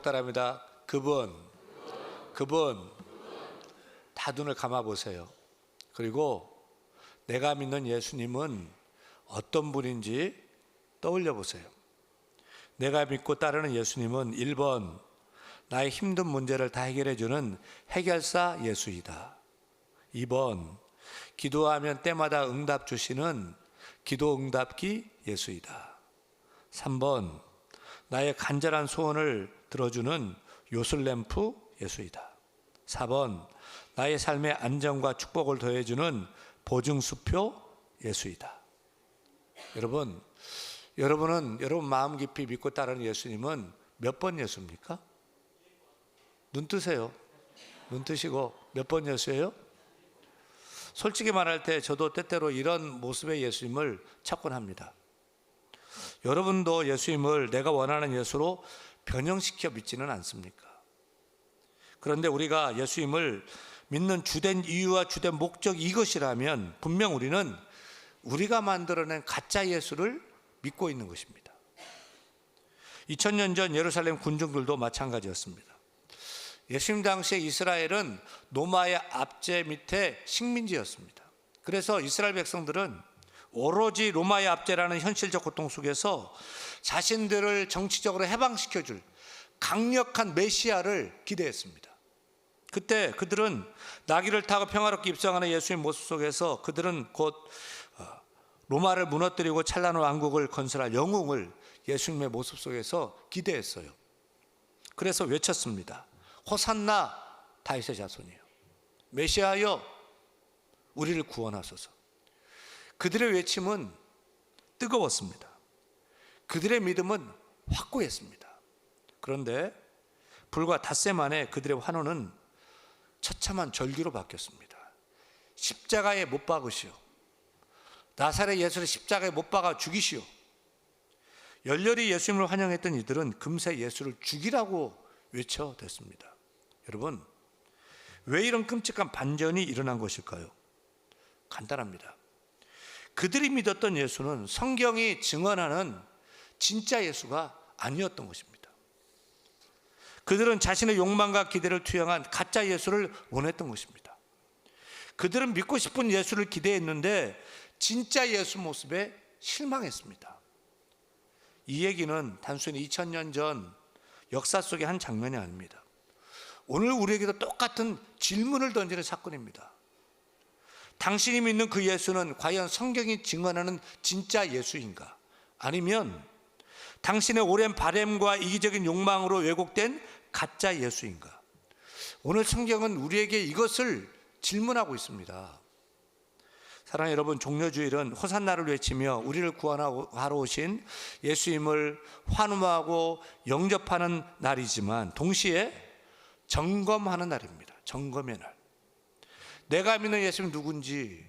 따라합니다. 그분. 다 눈을 감아보세요. 그리고 내가 믿는 예수님은 어떤 분인지 떠올려 보세요. 내가 믿고 따르는 예수님은 1번, 나의 힘든 문제를 다 해결해 주는 해결사 예수이다. 2번, 기도하면 때마다 응답 주시는 기도 응답기 예수이다. 3번, 나의 간절한 소원을 들어주는 요술램프 예수이다. 4번, 나의 삶의 안정과 축복을 더해주는 보증수표 예수이다. 여러분은 여러분 마음 깊이 믿고 따르는 예수님은 몇 번 예수입니까? 눈 뜨세요. 눈 뜨시고 몇 번 예수예요? 솔직히 말할 때 저도 때때로 이런 모습의 예수님을 찾곤 합니다. 여러분도 예수님을 내가 원하는 예수로 변형시켜 믿지는 않습니까? 그런데 우리가 예수님을 믿는 주된 이유와 주된 목적이 이것이라면 분명 우리는 우리가 만들어낸 가짜 예수를 믿고 있는 것입니다. 2000년 전 예루살렘 군중들도 마찬가지였습니다. 예수님 당시에 이스라엘은 로마의 압제 밑에 식민지였습니다. 그래서 이스라엘 백성들은 오로지 로마의 압제라는 현실적 고통 속에서 자신들을 정치적으로 해방시켜줄 강력한 메시아를 기대했습니다. 그때 그들은 나귀를 타고 평화롭게 입성하는 예수님 모습 속에서 그들은 곧 로마를 무너뜨리고 찬란한 왕국을 건설할 영웅을 예수님의 모습 속에서 기대했어요. 그래서 외쳤습니다. 호산나 다윗의 자손이요, 메시아여 우리를 구원하소서. 그들의 외침은 뜨거웠습니다. 그들의 믿음은 확고했습니다. 그런데 불과 닷새 만에 그들의 환호는 처참한 절규로 바뀌었습니다. 십자가에 못 박으시오, 나사렛 예수를 십자가에 못 박아 죽이시오. 열렬히 예수님을 환영했던 이들은 금세 예수를 죽이라고 외쳐댔습니다. 여러분, 왜 이런 끔찍한 반전이 일어난 것일까요? 간단합니다. 그들이 믿었던 예수는 성경이 증언하는 진짜 예수가 아니었던 것입니다. 그들은 자신의 욕망과 기대를 투영한 가짜 예수를 원했던 것입니다. 그들은 믿고 싶은 예수를 기대했는데 진짜 예수 모습에 실망했습니다. 이 얘기는 단순히 2000년 전 역사 속의 한 장면이 아닙니다. 오늘 우리에게도 똑같은 질문을 던지는 사건입니다. 당신이 믿는 그 예수는 과연 성경이 증언하는 진짜 예수인가? 아니면 당신의 오랜 바램과 이기적인 욕망으로 왜곡된 가짜 예수인가? 오늘 성경은 우리에게 이것을 질문하고 있습니다. 사랑하는 여러분, 종려주일은 호산나를 외치며 우리를 구원하러 오신 예수님을 환호하고 영접하는 날이지만 동시에 점검하는 날입니다. 점검의 날. 내가 믿는 예수님이 누군지,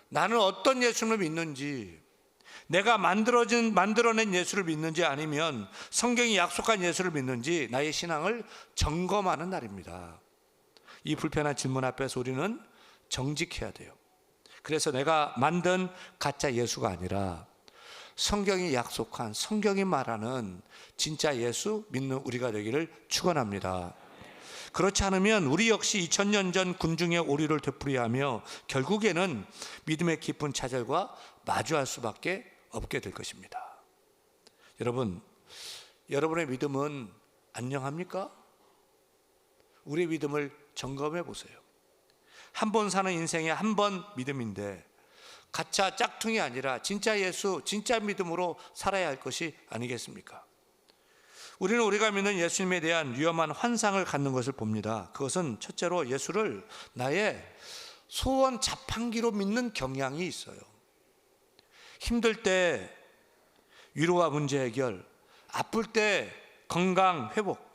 나는 어떤 예수님을 믿는지, 내가 만들어낸 예수를 믿는지 아니면 성경이 약속한 예수를 믿는지 나의 신앙을 점검하는 날입니다. 이 불편한 질문 앞에서 우리는 정직해야 돼요. 그래서 내가 만든 가짜 예수가 아니라 성경이 약속한, 성경이 말하는 진짜 예수 믿는 우리가 되기를 축원합니다. 그렇지 않으면 우리 역시 2000년 전 군중의 오류를 되풀이하며 결국에는 믿음의 깊은 좌절과 마주할 수밖에 없게 될 것입니다. 여러분, 여러분의 믿음은 안녕합니까? 우리의 믿음을 점검해 보세요. 한 번 사는 인생에 한 번 믿음인데 가짜 짝퉁이 아니라 진짜 예수, 진짜 믿음으로 살아야 할 것이 아니겠습니까? 우리는 우리가 믿는 예수님에 대한 위험한 환상을 갖는 것을 봅니다. 그것은 첫째로 예수를 나의 소원 자판기로 믿는 경향이 있어요. 힘들 때 위로와 문제 해결, 아플 때 건강 회복,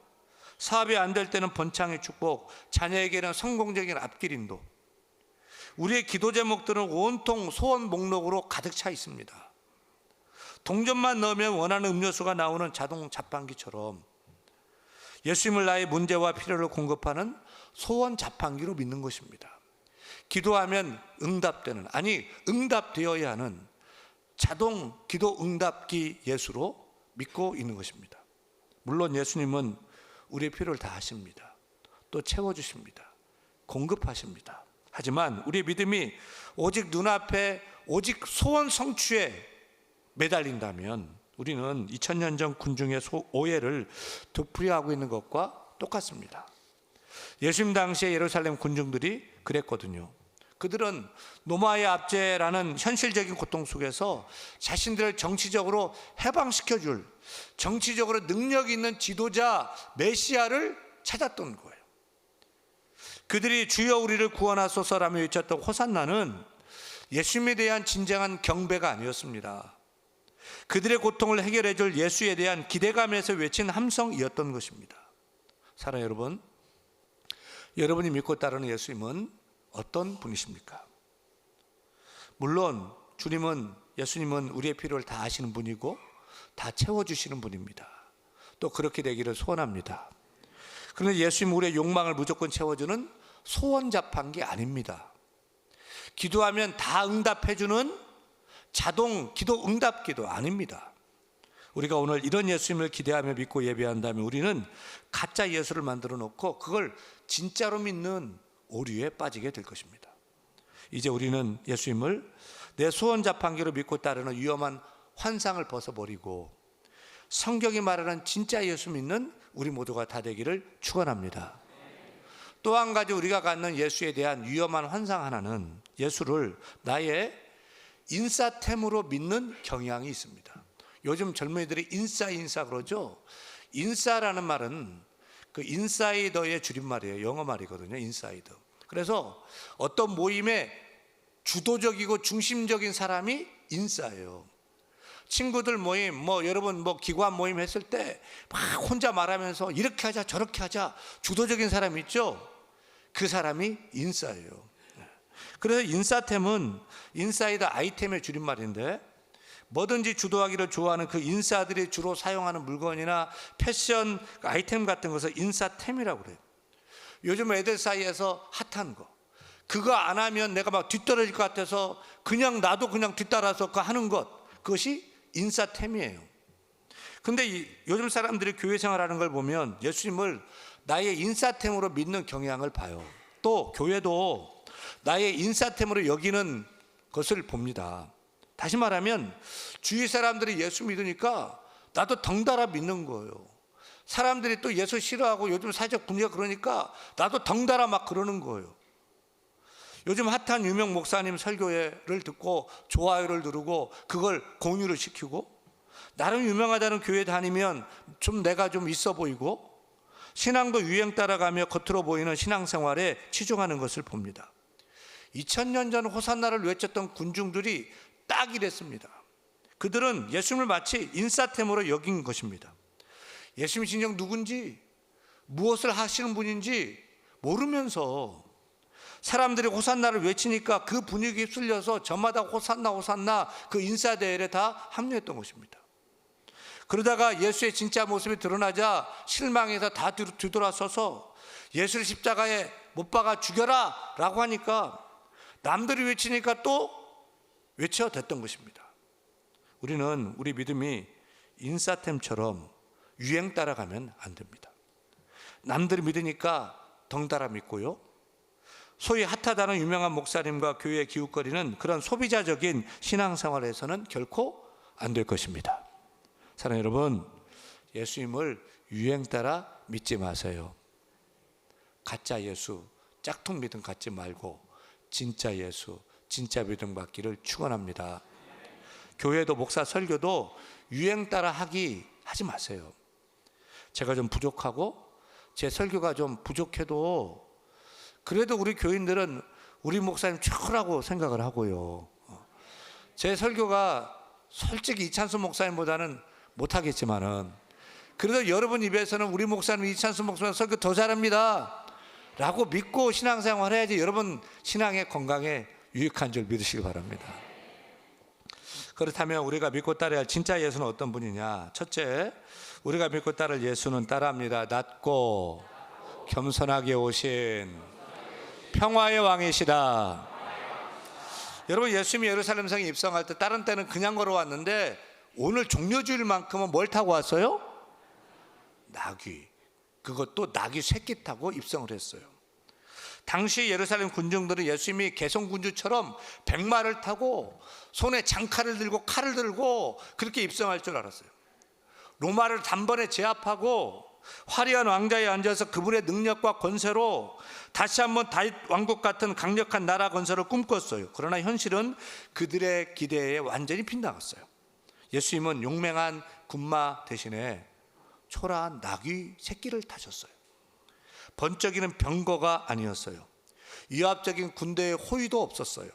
사업이 안 될 때는 번창의 축복, 자녀에게는 성공적인 앞길 인도. 우리의 기도 제목들은 온통 소원 목록으로 가득 차 있습니다. 동전만 넣으면 원하는 음료수가 나오는 자동 자판기처럼 예수님을 나의 문제와 필요를 공급하는 소원 자판기로 믿는 것입니다. 기도하면 응답되는, 아니 응답되어야 하는 자동 기도 응답기 예수로 믿고 있는 것입니다. 물론 예수님은 우리의 필요를 다 하십니다. 또 채워주십니다. 공급하십니다. 하지만 우리의 믿음이 오직 눈앞에 오직 소원 성취에 매달린다면 우리는 2000년 전 군중의 오해를 되풀이하고 있는 것과 똑같습니다. 예수님 당시에 예루살렘 군중들이 그랬거든요. 그들은 노마의 압제라는 현실적인 고통 속에서 자신들을 정치적으로 해방시켜줄 정치적으로 능력 있는 지도자 메시아를 찾았던 거예요. 그들이 주여 우리를 구원하소서라며 외쳤던 호산나는 예수님에 대한 진정한 경배가 아니었습니다. 그들의 고통을 해결해 줄 예수에 대한 기대감에서 외친 함성이었던 것입니다. 사랑하는 여러분, 여러분이 믿고 따르는 예수님은 어떤 분이십니까? 물론 예수님은 우리의 필요를 다 아시는 분이고 다 채워주시는 분입니다. 또 그렇게 되기를 소원합니다. 그런데 예수님은 우리의 욕망을 무조건 채워주는 소원 자판기 아닙니다. 기도하면 다 응답해주는 자동 기도 응답기도 아닙니다. 우리가 오늘 이런 예수님을 기대하며 믿고 예배한다면 우리는 가짜 예수를 만들어 놓고 그걸 진짜로 믿는 오류에 빠지게 될 것입니다. 이제 우리는 예수님을 내 소원 자판기로 믿고 따르는 위험한 환상을 벗어버리고 성경이 말하는 진짜 예수 믿는 우리 모두가 다 되기를 축원합니다. 또 한 가지 우리가 갖는 예수에 대한 위험한 환상 하나는 예수를 나의 인싸템으로 믿는 경향이 있습니다. 요즘 젊은이들이 인싸 그러죠. 인싸라는 말은 그 인사이더의 줄임말이에요. 영어 말이거든요. 인사이더. 그래서 어떤 모임에 주도적이고 중심적인 사람이 인싸예요. 친구들 모임, 여러분 기관 모임 했을 때 막 혼자 말하면서 이렇게 하자 저렇게 하자 주도적인 사람 있죠? 그 사람이 인싸예요. 그래서 인싸템은 인사이더 아이템의 줄임말인데 뭐든지 주도하기를 좋아하는 그 인싸들이 주로 사용하는 물건이나 패션 아이템 같은 것을 인싸템이라고 그래요. 요즘 애들 사이에서 핫한 거 그거 안 하면 내가 막 뒤떨어질 것 같아서 나도 그냥 뒤따라서 그거 하는 것 그것이 인싸템이에요. 근데 요즘 사람들이 교회 생활하는 걸 보면 예수님을 나의 인싸템으로 믿는 경향을 봐요. 또 교회도 나의 인싸템으로 여기는 것을 봅니다. 다시 말하면 주위 사람들이 예수 믿으니까 나도 덩달아 믿는 거예요. 사람들이 또 예수 싫어하고 요즘 사회적 분위기가 그러니까 나도 덩달아 막 그러는 거예요. 요즘 핫한 유명 목사님 설교를 듣고 좋아요를 누르고 그걸 공유를 시키고 나름 유명하다는 교회 다니면 좀 내가 좀 있어 보이고 신앙도 유행 따라가며 겉으로 보이는 신앙생활에 치중하는 것을 봅니다. 2000년 전 호산나를 외쳤던 군중들이 딱 이랬습니다. 그들은 예수님을 마치 인싸템으로 여긴 것입니다. 예수님 진정 누군지 무엇을 하시는 분인지 모르면서 사람들이 호산나를 외치니까 그 분위기에 휩쓸려서 저마다 호산나 그 인싸대회에 다 합류했던 것입니다. 그러다가 예수의 진짜 모습이 드러나자 실망해서 다 뒤돌아서서 예수를 십자가에 못 박아 죽여라 라고 하니까 남들이 외치니까 또 외쳐댔던 것입니다. 우리는 우리 믿음이 인싸템처럼 유행 따라가면 안 됩니다. 남들이 믿으니까 덩달아 믿고요. 소위 핫하다는 유명한 목사님과 교회에 기웃거리는 그런 소비자적인 신앙생활에서는 결코 안 될 것입니다. 사랑하는 여러분, 예수님을 유행 따라 믿지 마세요. 가짜 예수, 짝퉁 믿음 갖지 말고 진짜 예수, 진짜 믿음 받기를 축원합니다. 교회도 목사 설교도 유행 따라 하지 마세요. 제가 좀 부족하고 제 설교가 좀 부족해도 그래도 우리 교인들은 우리 목사님 최고라고 생각을 하고요. 제 설교가 솔직히 이찬수 목사님보다는 못하겠지만은 그래도 여러분 입에서는 우리 목사님 이찬수 목사님 설교 더 잘합니다 라고 믿고 신앙생활 해야지 여러분 신앙의 건강에 유익한 줄 믿으시기 바랍니다. 그렇다면 우리가 믿고 따라야 할 진짜 예수는 어떤 분이냐? 첫째, 우리가 믿고 따를 예수는 따라합니다. 낮고 겸손하게 오신 평화의 왕이시다. 여러분, 예수님이 예루살렘 성에 입성할 때 다른 때는 그냥 걸어왔는데 오늘 종려주일만큼은 뭘 타고 왔어요? 나귀. 그것도 나귀 새끼 타고 입성을 했어요. 당시 예루살렘 군중들은 예수님이 개성군주처럼 백마를 타고 손에 장칼을 들고 칼을 들고 그렇게 입성할 줄 알았어요. 로마를 단번에 제압하고 화려한 왕자에 앉아서 그분의 능력과 권세로 다시 한번 다윗 왕국 같은 강력한 나라 건설을 꿈꿨어요. 그러나 현실은 그들의 기대에 완전히 빗나갔어요. 예수님은 용맹한 군마 대신에 초라한 나귀 새끼를 타셨어요. 번쩍이는 병거가 아니었어요. 위압적인 군대의 호위도 없었어요.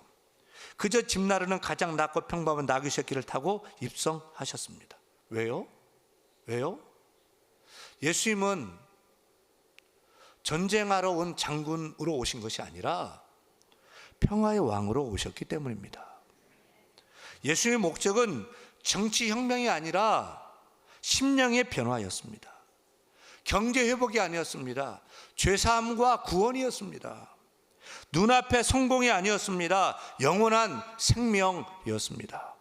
그저 집 나르는 가장 낮고 평범한 나귀 새끼를 타고 입성하셨습니다. 왜요? 예수님은 전쟁하러 온 장군으로 오신 것이 아니라 평화의 왕으로 오셨기 때문입니다. 예수님의 목적은 정치혁명이 아니라 심령의 변화였습니다. 경제회복이 아니었습니다. 죄사함과 구원이었습니다. 눈앞의 성공이 아니었습니다. 영원한 생명이었습니다.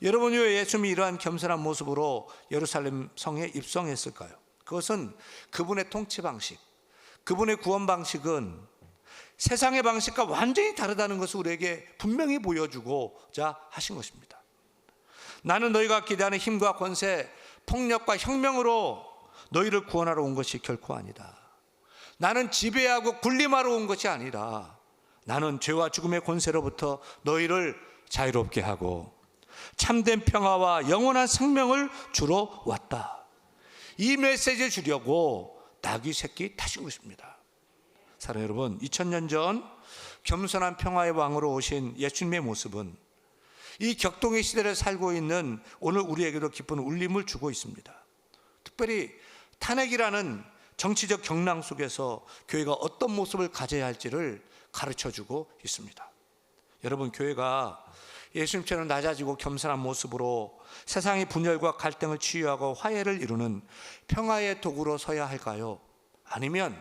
여러분이 왜 예수님이 이러한 겸손한 모습으로 예루살렘 성에 입성했을까요? 그것은 그분의 통치 방식, 그분의 구원 방식은 세상의 방식과 완전히 다르다는 것을 우리에게 분명히 보여주고자 하신 것입니다. 나는 너희가 기대하는 힘과 권세, 폭력과 혁명으로 너희를 구원하러 온 것이 결코 아니다. 나는 지배하고 군림하러 온 것이 아니라 나는 죄와 죽음의 권세로부터 너희를 자유롭게 하고 참된 평화와 영원한 생명을 주러 왔다. 이 메시지를 주려고 나귀 새끼 타신 것입니다. 사랑하는 여러분, 2000년 전 겸손한 평화의 왕으로 오신 예수님의 모습은 이 격동의 시대를 살고 있는 오늘 우리에게도 기쁜 울림을 주고 있습니다. 특별히 탄핵이라는 정치적 경랑 속에서 교회가 어떤 모습을 가져야 할지를 가르쳐주고 있습니다. 여러분, 교회가 예수님처럼 낮아지고 겸손한 모습으로 세상의 분열과 갈등을 치유하고 화해를 이루는 평화의 도구로 서야 할까요? 아니면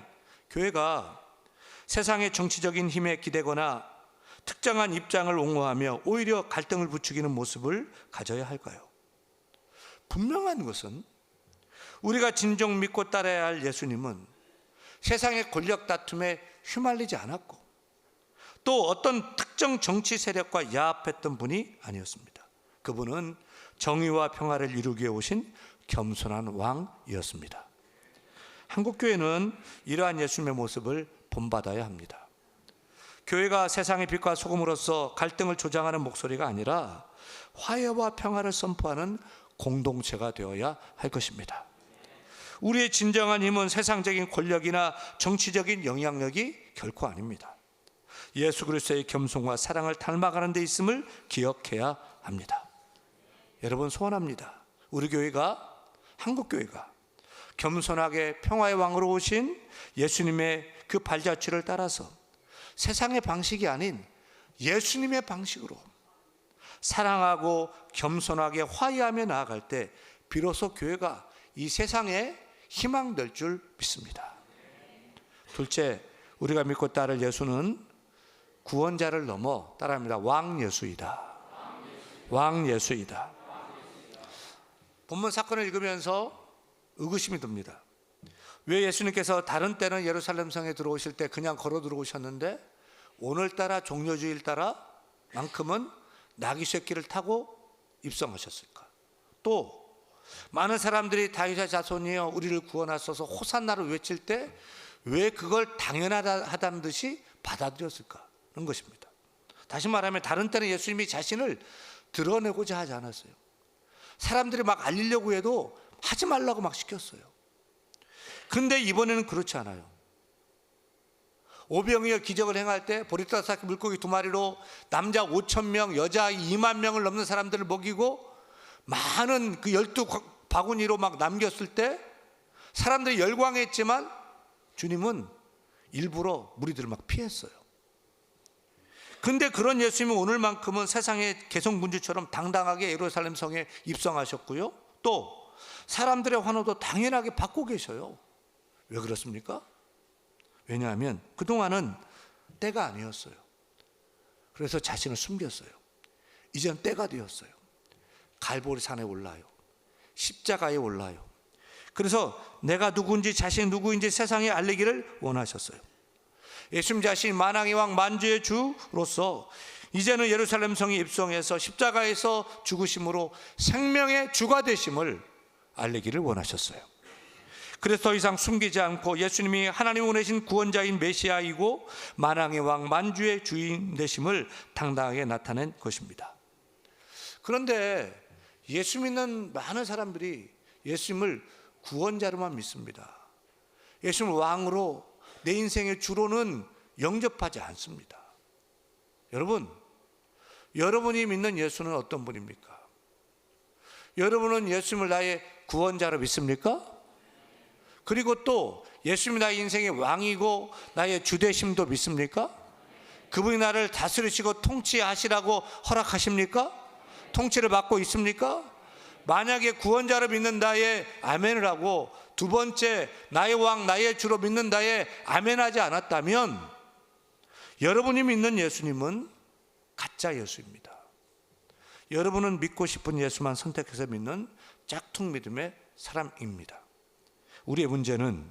교회가 세상의 정치적인 힘에 기대거나 특정한 입장을 옹호하며 오히려 갈등을 부추기는 모습을 가져야 할까요? 분명한 것은 우리가 진정 믿고 따라야 할 예수님은 세상의 권력 다툼에 휘말리지 않았고 또 어떤 특정 정치 세력과 야합했던 분이 아니었습니다. 그분은 정의와 평화를 이루기 위해 오신 겸손한 왕이었습니다. 한국교회는 이러한 예수님의 모습을 본받아야 합니다. 교회가 세상의 빛과 소금으로서 갈등을 조장하는 목소리가 아니라 화해와 평화를 선포하는 공동체가 되어야 할 것입니다. 우리의 진정한 힘은 세상적인 권력이나 정치적인 영향력이 결코 아닙니다. 예수 그리스도의 겸손과 사랑을 닮아가는 데 있음을 기억해야 합니다. 여러분, 소원합니다. 우리 교회가, 한국교회가 겸손하게 평화의 왕으로 오신 예수님의 그 발자취를 따라서 세상의 방식이 아닌 예수님의 방식으로 사랑하고 겸손하게 화해하며 나아갈 때 비로소 교회가 이 세상에 희망될 줄 믿습니다. 둘째, 우리가 믿고 따를 예수는 구원자를 넘어 따라합니다. 왕예수이다. 왕예수이다. 본문 사건을 읽으면서 의구심이 듭니다. 왜 예수님께서 다른 때는 예루살렘 성에 들어오실 때 그냥 걸어 들어오셨는데 오늘따라 종려주일 따라 만큼은 나귀 새끼를 타고 입성하셨을까? 또 많은 사람들이 다윗의 자손이여 우리를 구원하소서 호산나를 외칠 때 왜 그걸 당연하다는 듯이 받아들였을까? 는 것입니다. 다시 말하면 다른 때는 예수님이 자신을 드러내고자 하지 않았어요. 사람들이 막 알리려고 해도 하지 말라고 막 시켰어요. 근데 이번에는 그렇지 않아요. 오병이어 기적을 행할 때 보리떡 삭힌 물고기 2마리로 남자 5,000명, 여자 2만 명을 넘는 사람들을 먹이고 많은 그 12바구니로 막 남겼을 때 사람들이 열광했지만 주님은 일부러 무리들을 막 피했어요. 근데 그런 예수님은 오늘만큼은 세상의 개성군주처럼 당당하게 예루살렘 성에 입성하셨고요. 또 사람들의 환호도 당연하게 받고 계셔요. 왜 그렇습니까? 왜냐하면 그동안은 때가 아니었어요. 그래서 자신을 숨겼어요. 이제는 때가 되었어요. 갈보리 산에 올라요. 십자가에 올라요. 그래서 내가 누구인지, 자신이 누구인지 세상에 알리기를 원하셨어요. 예수님 자신이 만왕의 왕 만주의 주로서 이제는 예루살렘 성에 입성해서 십자가에서 죽으심으로 생명의 주가 되심을 알리기를 원하셨어요. 그래서 더 이상 숨기지 않고 예수님이 하나님 보내신 구원자인 메시아이고 만왕의 왕 만주의 주인 되심을 당당하게 나타낸 것입니다. 그런데 예수 믿는 많은 사람들이 예수님을 구원자로만 믿습니다. 예수님을 왕으로, 내 인생의 주로는 영접하지 않습니다. 여러분, 여러분이 믿는 예수는 어떤 분입니까? 여러분은 예수님을 나의 구원자로 믿습니까? 그리고 또 예수님이 나의 인생의 왕이고 나의 주되심도 믿습니까? 그분이 나를 다스리시고 통치하시라고 허락하십니까? 통치를 받고 있습니까? 만약에 구원자로 믿는다에 아멘을 하고 두 번째 나의 왕 나의 주로 믿는다에 아멘하지 않았다면 여러분이 믿는 예수님은 가짜 예수입니다. 여러분은 믿고 싶은 예수만 선택해서 믿는 짝퉁 믿음의 사람입니다. 우리의 문제는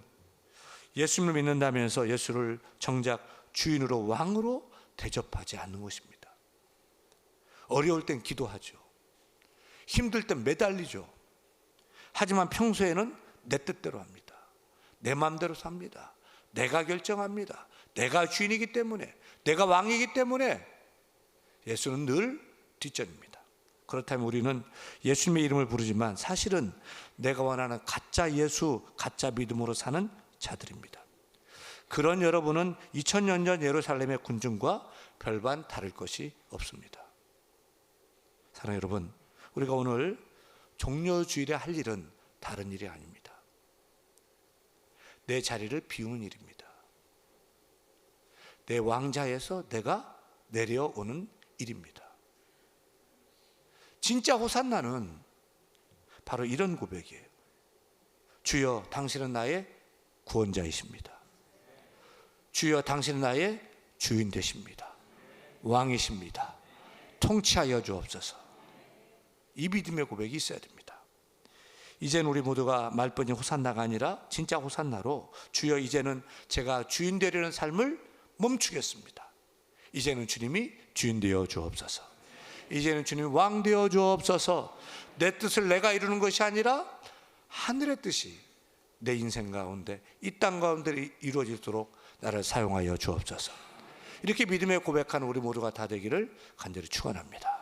예수님을 믿는다면서 예수를 정작 주인으로 왕으로 대접하지 않는 것입니다. 어려울 땐 기도하죠. 힘들 땐 매달리죠. 하지만 평소에는 내 뜻대로 합니다. 내 마음대로 삽니다. 내가 결정합니다. 내가 주인이기 때문에, 내가 왕이기 때문에 예수는 늘 뒷전입니다. 그렇다면 우리는 예수님의 이름을 부르지만 사실은 내가 원하는 가짜 예수, 가짜 믿음으로 사는 자들입니다. 그런 여러분은 2000년 전 예루살렘의 군중과 별반 다를 것이 없습니다. 사랑하는 여러분, 우리가 오늘 종려주일에 할 일은 다른 일이 아닙니다. 내 자리를 비우는 일입니다. 내 왕자에서 내가 내려오는 일입니다. 진짜 호산나는 바로 이런 고백이에요. 주여, 당신은 나의 구원자이십니다. 주여, 당신은 나의 주인 되십니다. 왕이십니다. 통치하여 주옵소서. 이 믿음의 고백이 있어야 됩니다. 이제는 우리 모두가 말뿐이 호산나가 아니라 진짜 호산나로 주여, 이제는 제가 주인 되려는 삶을 멈추겠습니다. 이제는 주님이 주인 되어 주옵소서. 이제는 주님이 왕 되어 주옵소서. 내 뜻을 내가 이루는 것이 아니라 하늘의 뜻이 내 인생 가운데, 이 땅 가운데 이루어지도록 나를 사용하여 주옵소서. 이렇게 믿음의 고백하는 우리 모두가 다 되기를 간절히 축원합니다.